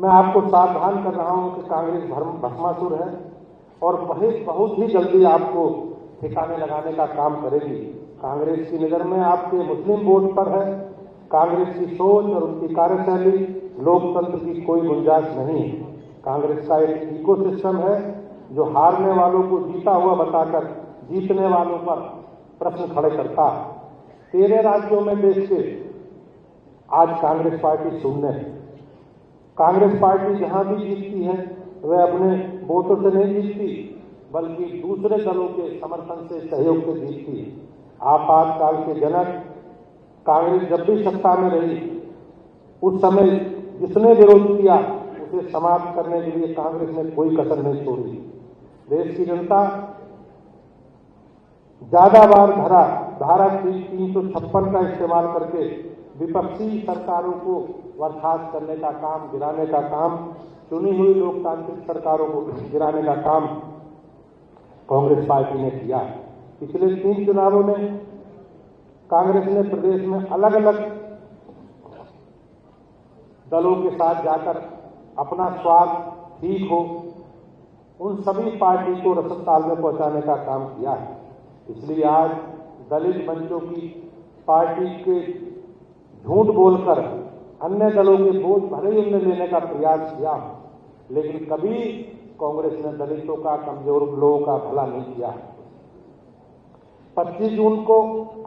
मैं आपको सावधान कर रहा हूं कि कांग्रेस भस्मासुर है और बहुत ही जल्दी आपको ठिकाने लगाने का काम करेगी। कांग्रेस की नजर में आपके मुस्लिम वोट पर है। कांग्रेस की सोच और उनकी कार्यशैली लोकतंत्र की कोई गुंजाइश नहीं है। कांग्रेस का एक इकोसिस्टम है जो हारने वालों को जीता हुआ बताकर जीतने वालों पर प्रश्न खड़े करता है। 13 राज्यों में देश के आज कांग्रेस पार्टी शून्य है। कांग्रेस पार्टी जहां भी जीतती है वह अपने वोटों से नहीं जीतती, बल्कि दूसरे दलों के समर्थन से, सहयोग से जीतती है। आपातकाल के जनक कांग्रेस जब भी सत्ता में रही, उस समय जिसने विरोध किया उसे समाप्त करने के लिए कांग्रेस ने कोई कसर नहीं छोड़ी। देश की जनता ज्यादा बार धारा 356 का इस्तेमाल करके विपक्षी सरकारों को बर्खास्त करने का काम, गिराने का काम, चुनी हुई लोकतांत्रिक सरकारों को गिराने का काम कांग्रेस पार्टी ने किया है। पिछले 3 चुनावों में कांग्रेस ने प्रदेश में अलग अलग दलों के साथ जाकर अपना स्वाद ठीक हो उन सभी पार्टी को रसद में पहुंचाने का काम किया है। इसलिए आज दलित मंचों की पार्टी के झूठ बोलकर अन्य दलों के वोट भले ही उन्हें लेने का प्रयास किया, लेकिन कभी कांग्रेस ने दलितों का, कमजोर लोगों का भला नहीं किया। 25 जून को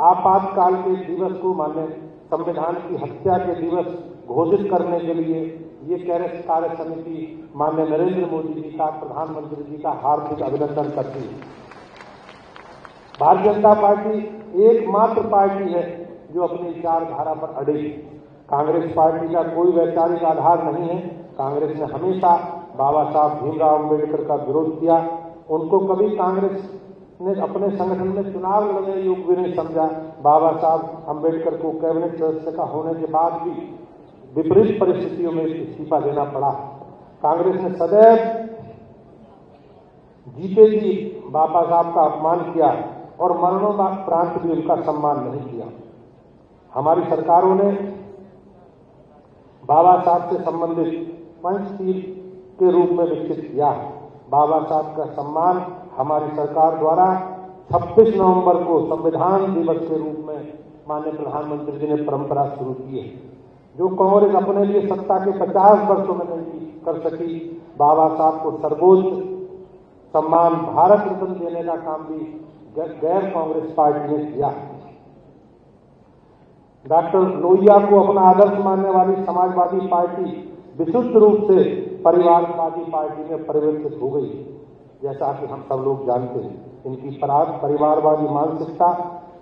आपातकाल के दिवस को माने संविधान की हत्या के दिवस घोषित करने के लिए ये कार्य समिति माननीय नरेंद्र मोदी जी का, प्रधानमंत्री जी का हार्दिक अभिनंदन करती है। भारतीय जनता पार्टी एकमात्र पार्टी है जो अपनी विचारधारा पर अड़ी है। कांग्रेस पार्टी का कोई वैचारिक आधार नहीं है। कांग्रेस ने हमेशा बाबा साहब भीमराव अम्बेडकर का विरोध किया। उनको कभी कांग्रेस ने अपने संगठन में चुनाव लड़ने योग्य भी नहीं समझा। बाबा साहब अम्बेडकर को कैबिनेट सदस्य का होने के बाद भी विपरीत परिस्थितियों में इस्तीफा देना पड़ा। कांग्रेस ने सदैव जीते जी बाबा साहब का अपमान किया और मरणोपरांत भी उनका सम्मान नहीं किया। हमारी सरकारों ने बाबा साहब से संबंधित पंचशील के रूप में विकसित किया है। बाबा साहब का सम्मान हमारी सरकार द्वारा 26 नवंबर को संविधान दिवस के रूप में माननीय प्रधानमंत्री जी ने परंपरा शुरू की है। जो कांग्रेस अपने लिए सत्ता के 50 वर्षों में नहीं कर सकी, बाबा साहब को सर्वोच्च सम्मान भारत रत्न देने का काम भी गैर कांग्रेस पार्टी ने किया। डॉक्टर लोहिया को अपना आदर्श मानने वाली समाजवादी पार्टी विशुद्ध रूप से परिवारवादी पार्टी में परिवर्तित हो गई, जैसा कि हम सब लोग जानते हैं। इनकी परिवारवादी मानसिकता,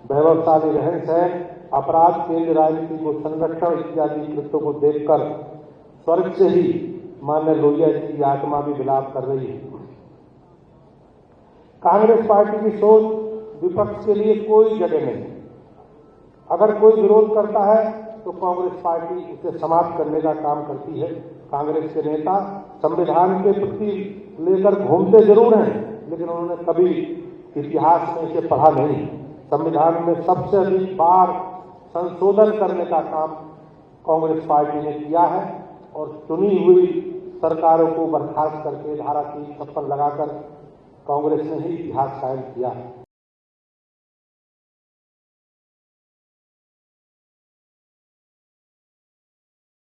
वैभवशाली रहन सहन, अपराध केंद्र राजनीति को संरक्षण इत्यादि कृत्यों को देखकर स्वर्ग से ही माननीय लोहिया जी की आत्मा भी विलाप कर रही है। कांग्रेस पार्टी की सोच विपक्ष के लिए कोई जगह नहीं। अगर कोई विरोध करता है तो कांग्रेस पार्टी उसे समाप्त करने का काम करती है। कांग्रेस के नेता संविधान के प्रति लेकर घूमते जरूर हैं, लेकिन उन्होंने कभी इतिहास में इसे पढ़ा नहीं। संविधान में सबसे अधिक बार संशोधन करने का काम कांग्रेस पार्टी ने किया है और चुनी हुई सरकारों को बर्खास्त करके धारा 356 लगाकर कांग्रेस ने ही इतिहास कायम किया है।